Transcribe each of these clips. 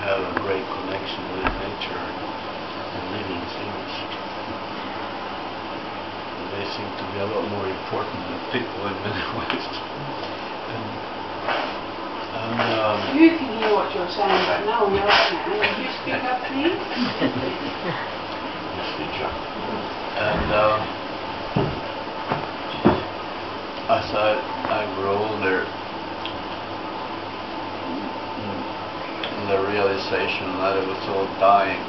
have a great connection with nature and living things. They seem to be a lot more important than people in many ways. You can hear what you're saying, but no one else can. Would you speak up, please? And as I grew older, the realization that it was all dying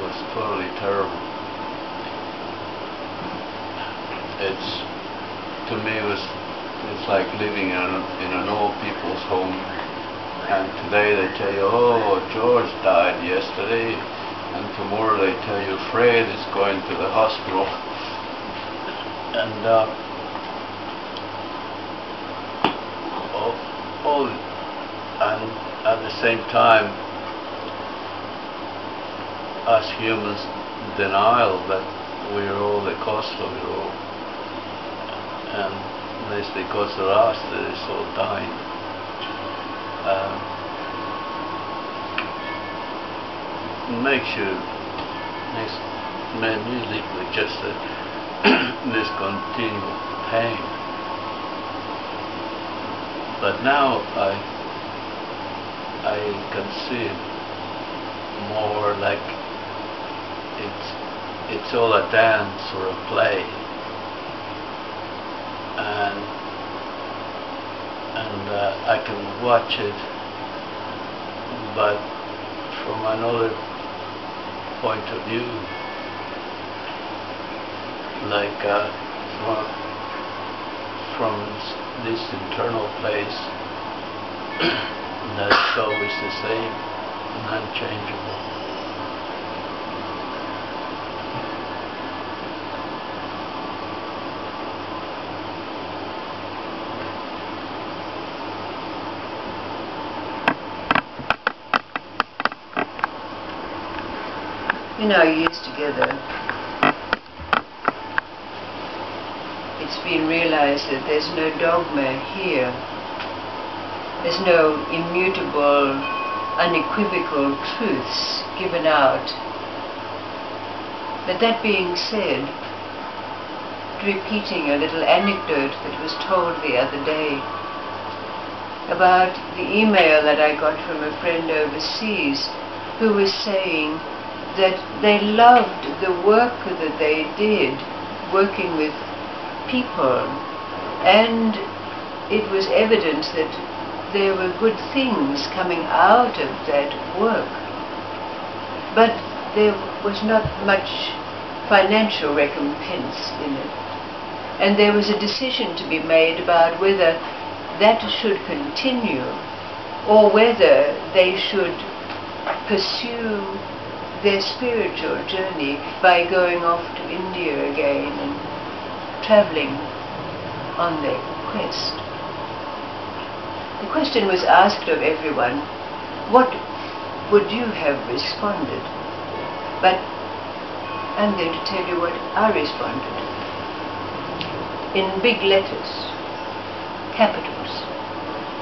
was totally terrible. To me, it's like living in an old people's home, and today they tell you, oh, George died yesterday, and tomorrow they tell you Fred is going to the hospital, and and at the same time, us humans denial that we're all the cause of it all. And it's because of us that it's all dying. Makes me live with just this continual pain. But now I can see it more like it's all a dance or a play. And I can watch it, but from another point of view, like from this internal place that's always the same and unchangeable. In our years together, it's been realized that there's no dogma here. There's no immutable, unequivocal truths given out. But that being said, repeating a little anecdote that was told the other day about the email that I got from a friend overseas who was saying that they loved the work that they did working with people, and it was evident that there were good things coming out of that work, but there was not much financial recompense in it, and there was a decision to be made about whether that should continue or whether they should pursue their spiritual journey by going off to India again and traveling on their quest. The question was asked of everyone, what would you have responded? But I'm going to tell you what I responded. In big letters, capitals.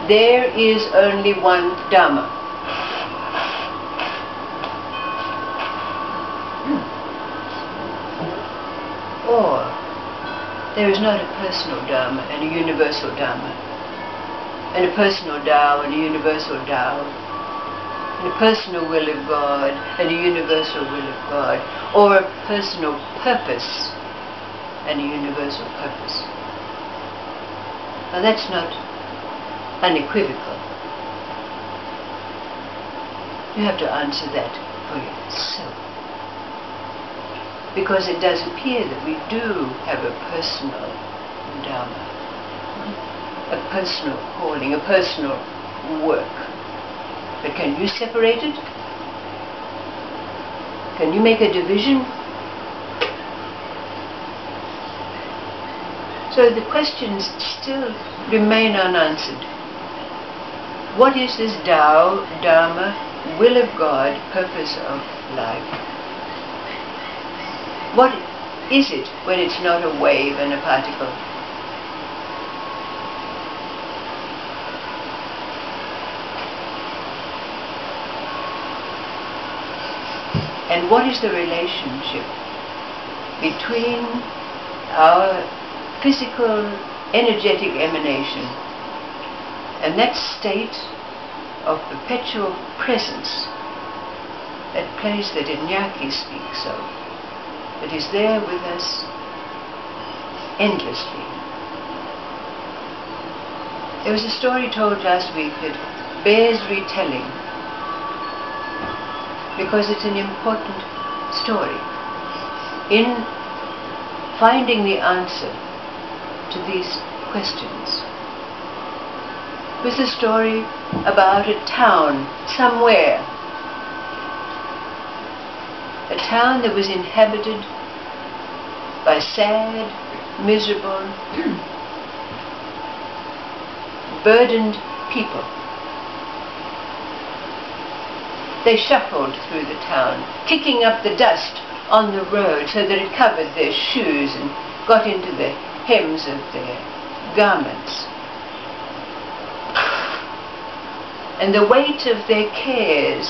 There is only one Dharma. Or there is not a personal Dharma and a universal Dharma, and a personal Tao and a universal Tao, and a personal will of God and a universal will of God, or a personal purpose and a universal purpose. Now that's not unequivocal. You have to answer that for yourself. Because it does appear that we do have a personal Dharma, a personal calling, a personal work. But can you separate it? Can you make a division? So the questions still remain unanswered. What is this Tao, Dharma, will of God, purpose of life? What is it when it's not a wave and a particle? And what is the relationship between our physical, energetic emanation and that state of perpetual presence, that place that Iñaki speaks of, that is there with us endlessly. There was a story told last week that bears retelling because it's an important story in finding the answer to these questions. It was a story about a town somewhere, a town that was inhabited by sad, miserable, burdened people. They shuffled through the town, kicking up the dust on the road so that it covered their shoes and got into the hems of their garments. And the weight of their cares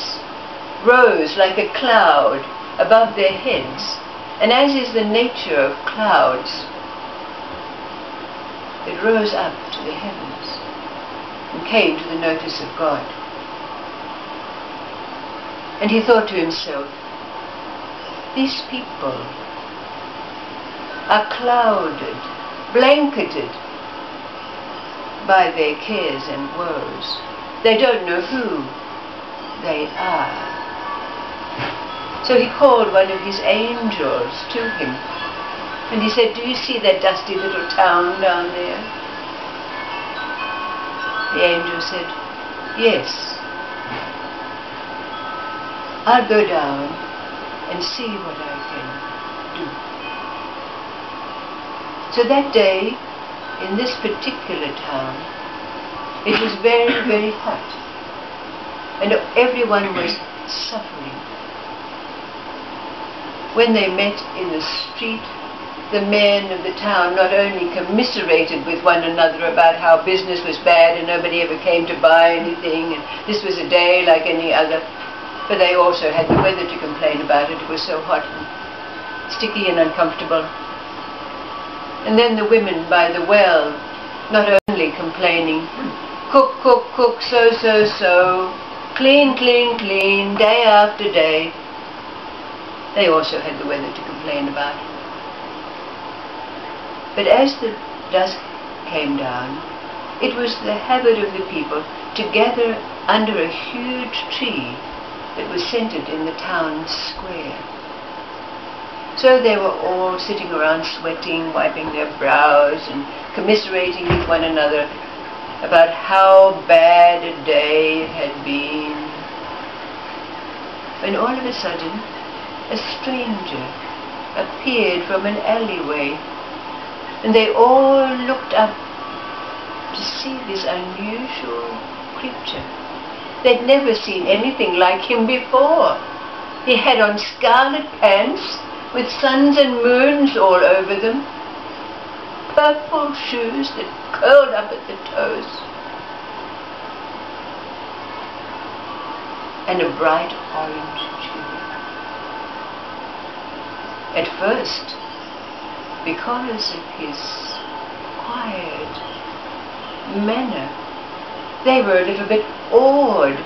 rose like a cloud above their heads, and as is the nature of clouds, it rose up to the heavens and came to the notice of God. And he thought to himself, these people are clouded, blanketed by their cares and woes. They don't know who they are. So he called one of his angels to him, and he said, do you see that dusty little town down there? The angel said, yes. I'll go down and see what I can do. So that day, in this particular town, it was very, very hot, and everyone was suffering. When they met in the street, the men of the town not only commiserated with one another about how business was bad and nobody ever came to buy anything, and this was a day like any other, but they also had the weather to complain about it. It was so hot and sticky and uncomfortable. And then the women by the well, not only complaining, cook, cook, cook, so, so, so, clean, clean, clean, day after day, they also had the weather to complain about. But as the dusk came down, it was the habit of the people to gather under a huge tree that was centered in the town square. So they were all sitting around sweating, wiping their brows and commiserating with one another about how bad a day it had been. When all of a sudden, a stranger appeared from an alleyway, and they all looked up to see this unusual creature. They'd never seen anything like him before. He had on scarlet pants with suns and moons all over them, purple shoes that curled up at the toes, and a bright orange tunic. At first, because of his quiet manner, they were a little bit awed,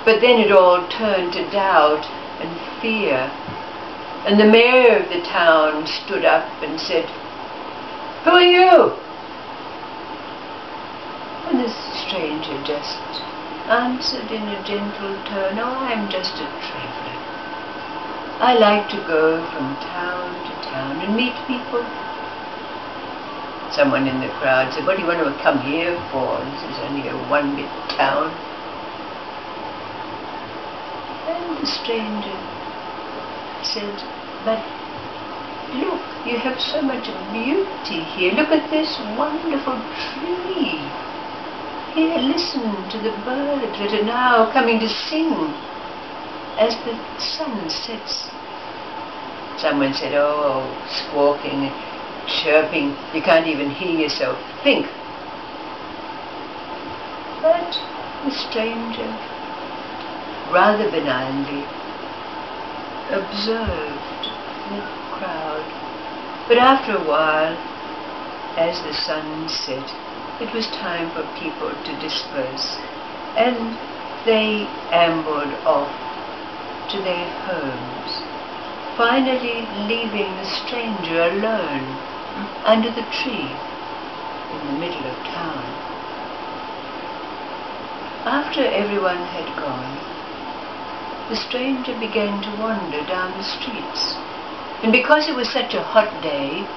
but then it all turned to doubt and fear. And the mayor of the town stood up and said, "Who are you?" And the stranger just answered in a gentle tone, "Oh, I'm just a traveler. I like to go from town to town and meet people." Someone in the crowd said, "What do you want to come here for? This is only a one-bit town." And the stranger said, "But look, you have so much beauty here. Look at this wonderful tree. Here, listen to the birds that are now coming to sing as the sun sets." Someone said, "Oh, squawking, chirping, you can't even hear yourself think." But the stranger, rather benignly, observed the crowd. But after a while, as the sun set, it was time for people to disperse, and they ambled off to their homes, finally leaving the stranger alone under the tree in the middle of town. After everyone had gone, the stranger began to wander down the streets, and because it was such a hot day,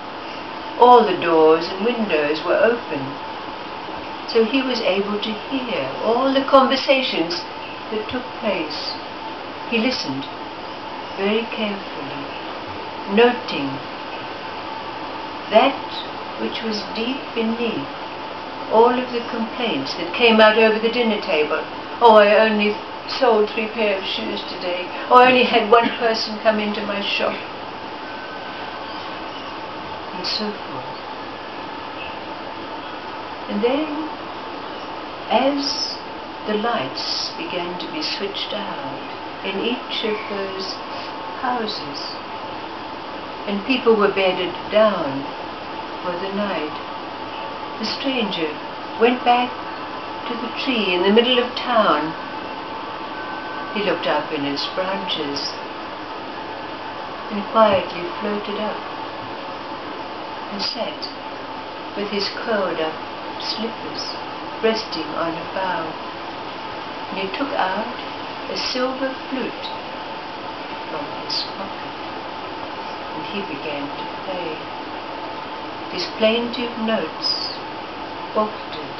all the doors and windows were open, so he was able to hear all the conversations that took place. He listened very carefully, noting that which was deep beneath all of the complaints that came out over the dinner table. Oh, I only sold 3 pairs of shoes today. Oh, I only had 1 person come into my shop. And so forth. And then, as the lights began to be switched out in each of those houses, and people were bedded down for the night, the stranger went back to the tree in the middle of town. He looked up in its branches and quietly floated up and sat with his curled up slippers resting on a bough. And he took out a silver flute from his pocket, and he began to play. His plaintive notes wafted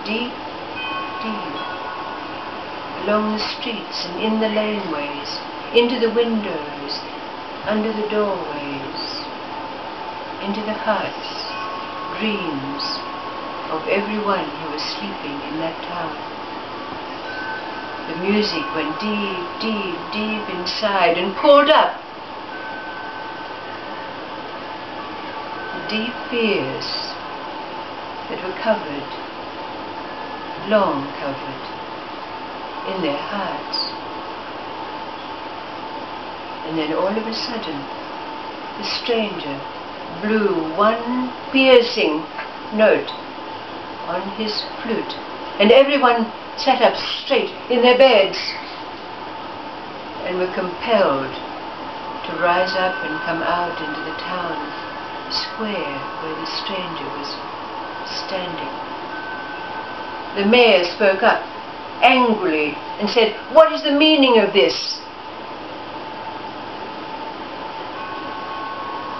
deep, deep along the streets and in the laneways, into the windows, under the doorways, into the hearts, dreams of everyone who was sleeping in that town. The music went deep, deep, deep inside and pulled up the deep fears that were covered, long covered, in their hearts. And then all of a sudden, the stranger blew 1 piercing note on his flute, and everyone sat up straight in their beds and were compelled to rise up and come out into the town square where the stranger was standing. The mayor spoke up angrily and said, "What is the meaning of this?"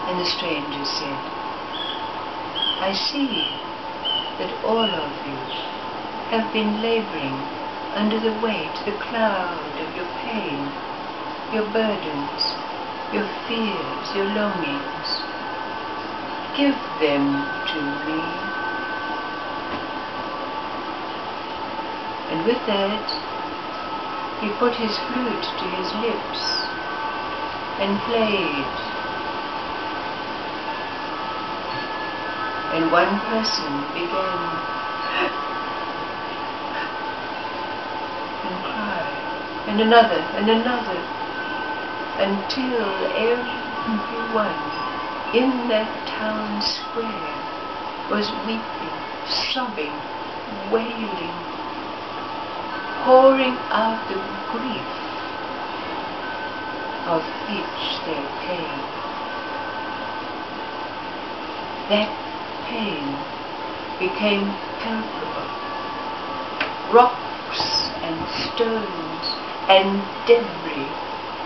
And the stranger said, "I see that all of you have been laboring under the weight, the cloud of your pain, your burdens, your fears, your longings. Give them to me." And with that, he put his flute to his lips and played. And 1 person began and cried, and another, until everyone in that town square was weeping, sobbing, wailing, pouring out the grief of each their pain. That pain became palpable. Rocks and stones and debris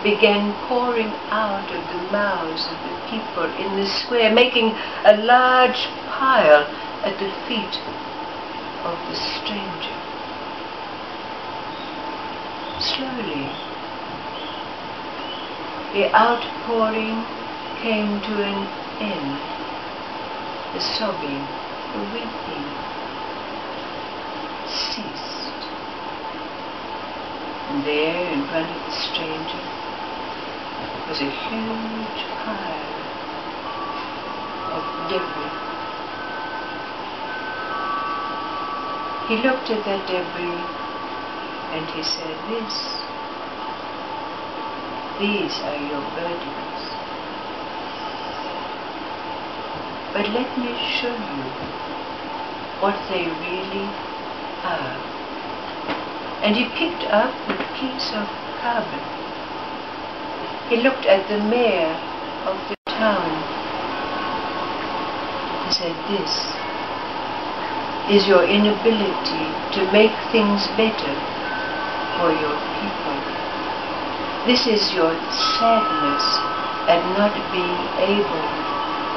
began pouring out of the mouths of the people in the square, making a large pile at the feet of the stranger. Slowly, the outpouring came to an end. The sobbing, the weeping ceased. And there, in front of the stranger, was a huge pile of debris. He looked at that debris and he said, "This these are your burdens. But let me show you what they really are. And he picked up a piece of carbon. He looked at the mayor of the town. He said, "This is your inability to make things better for your people. This is your sadness at not being able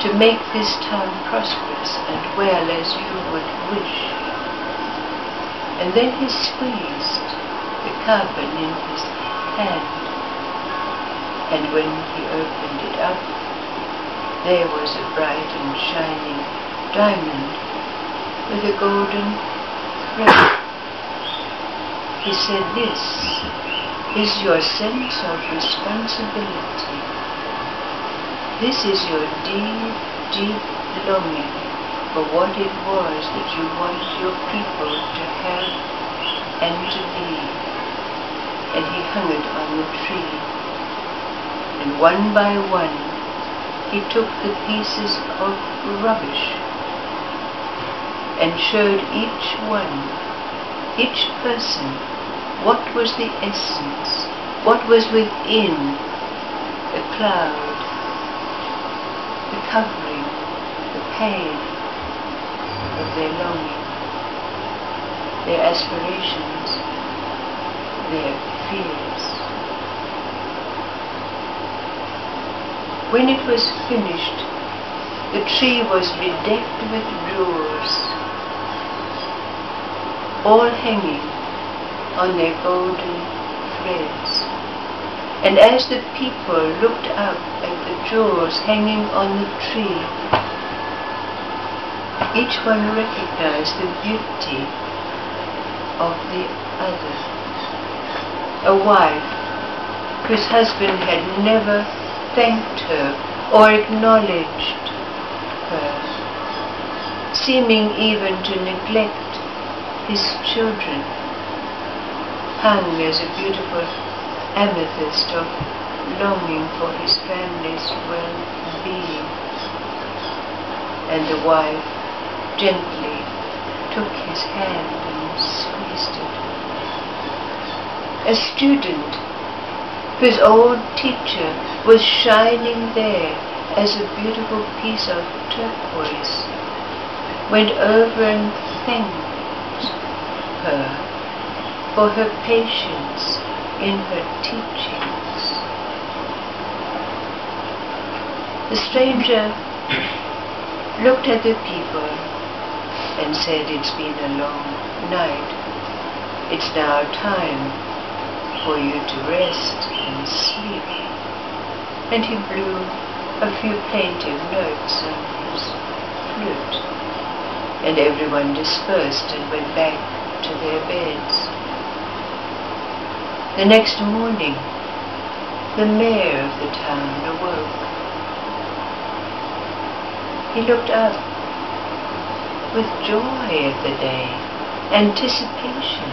to make this town prosperous and well as you would wish." And then he squeezed the carbon in his hand. And when he opened it up, there was a bright and shining diamond with a golden thread. He said, "This is your sense of responsibility. This is your deep, deep longing for what it was that you want your people to have and to be." And he hung it on the tree. And one by one, he took the pieces of rubbish and showed each one, each person, what was the essence, what was within the cloud, the covering, the pain of their longing, their aspirations, their fears. When it was finished, the tree was bedecked with jewels, all hanging on their golden threads. And as the people looked up at the jewels hanging on the tree, each one recognized the beauty of the other. A wife whose husband had never thanked her or acknowledged her, seeming even to neglect his children, hung as a beautiful amethyst of longing for his family's well-being. And the wife gently took his hand and squeezed it. A student whose old teacher was shining there as a beautiful piece of turquoise, went over and thanked her for her patience in her teachings. The stranger looked at the people and said, "It's been a long night. It's now time for you to rest and sleep." And he blew a few plaintive notes on his flute, and everyone dispersed and went back to their beds. The next morning, the mayor of the town awoke. He looked up with joy at the day, anticipation.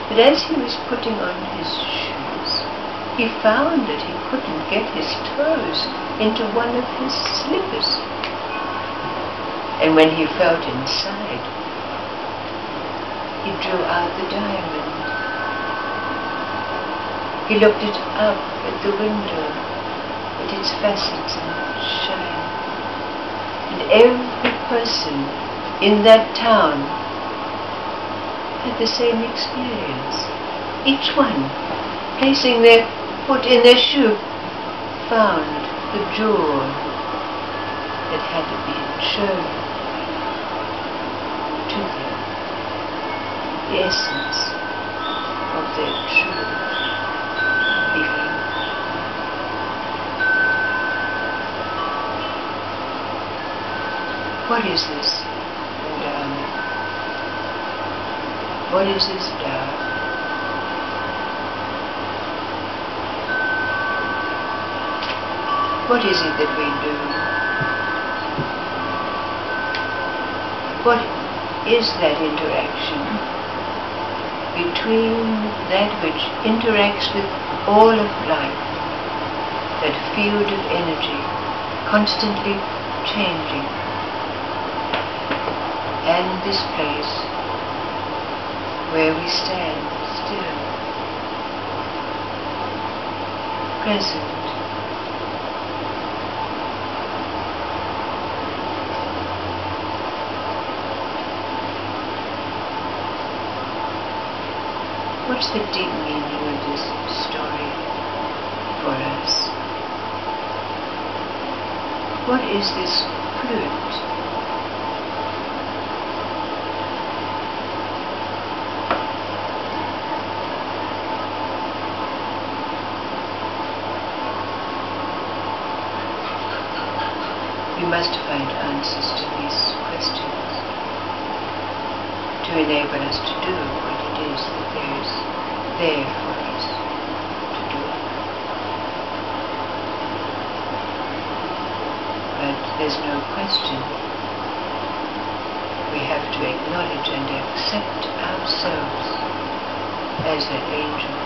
But as he was putting on his shoes, he found that he couldn't get his toes into one of his slippers. And when he felt inside, he drew out the diamond. He looked it up at the window, at its facets and shine. And every person in that town had the same experience. Each one, placing their foot in their shoe, found the jewel that had been shown to them, the essence of their true being. What is this Dharma? What is this Dharma? What is it that we do? What is that interaction between that which interacts with all of life, that field of energy constantly changing, and this place where we stand still, present. What's the deep meaning of this story for us? What is this flute? We must find answers to these questions to enable us to do what it is that there's there for us to do. But there's no question. We have to acknowledge and accept ourselves as that angel.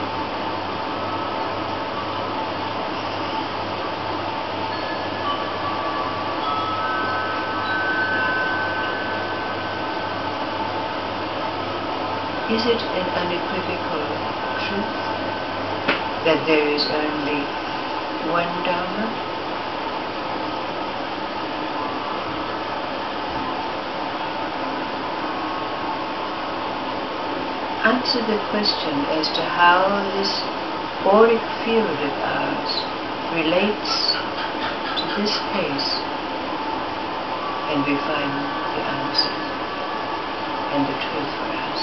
Is it an unequivocal truth that there is only one Dharma? Answer the question as to how this auric field of ours relates to this place, and we find the answer and the truth for us.